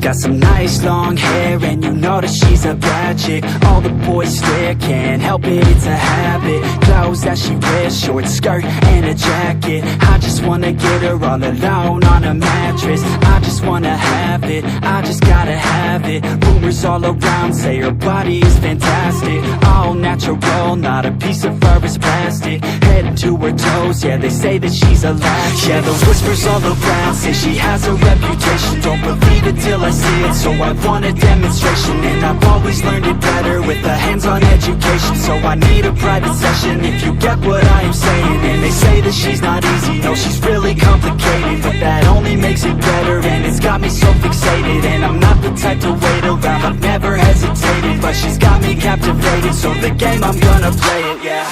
got some nice long hair, and you know that she's a bad chick. All the boys stare, can't help it, it's a habit. Clothes that she wears, short skirt and a jacket. I just wanna get her all alone on a mattress. I just wanna have it, I just gotta have it. Rumors all around say her body is fantastic. All natural, not a piece of fur is plastic. Head to her toes, yeah, they say that she's a latch. Yeah, the whispers all around say she has a reputation. Don't believe it till I see it, so I want a demonstration. And I've always learned it better with a hands-on education. So I need a private session if you get what I am saying. And they say that she's not easy, no, she's really complicated. But that only makes it better, and it's got me so fixated. And I'm not the type to wait around, I've never hesitated. But she's got me captivated, so the game, I'm gonna play it, yeah.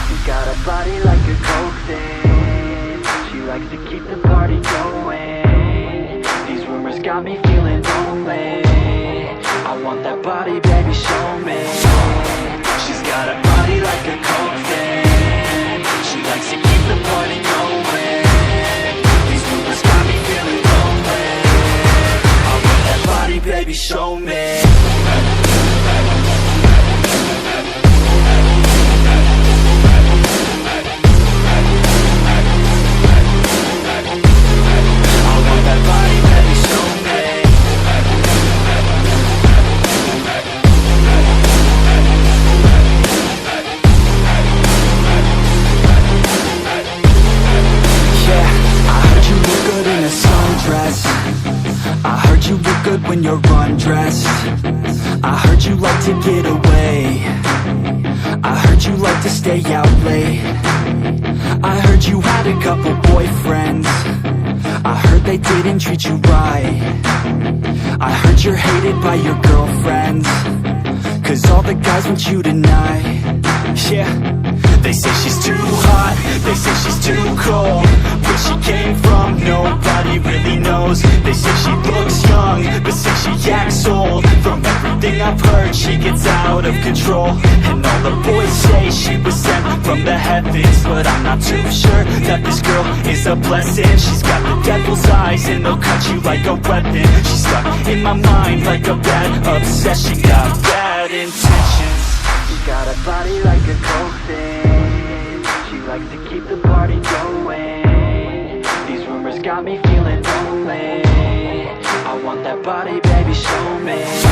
She's got a body like a coke thing. She likes to keep the party going. These rumors got me feeling lonely. I want that body, baby, show me. She's got a body like a coke thing. She likes to keep the party going. These rumors got me feeling lonely. I want that body, baby, show me. When you're undressed, I heard you like to get away. I heard you like to stay out late. I heard you had a couple boyfriends. I heard they didn't treat you right. I heard you're hated by your girlfriends, 'cause all the guys want you tonight. Yeah, they say she's too hot, they say she's too cold. Where she came from, nobody really knows. They say she looks young, but say she acts old. From everything I've heard, she gets out of control. And all the boys say she was sent from the heavens, but I'm not too sure that this girl is a blessing. She's got the devil's eyes and they'll cut you like a weapon. She's stuck in my mind like a bad obsession. Got bad intentions. She's got a body like a coke thing. She likes to keep the party going. These rumors got me feeling lonely. I want that body, baby, show me.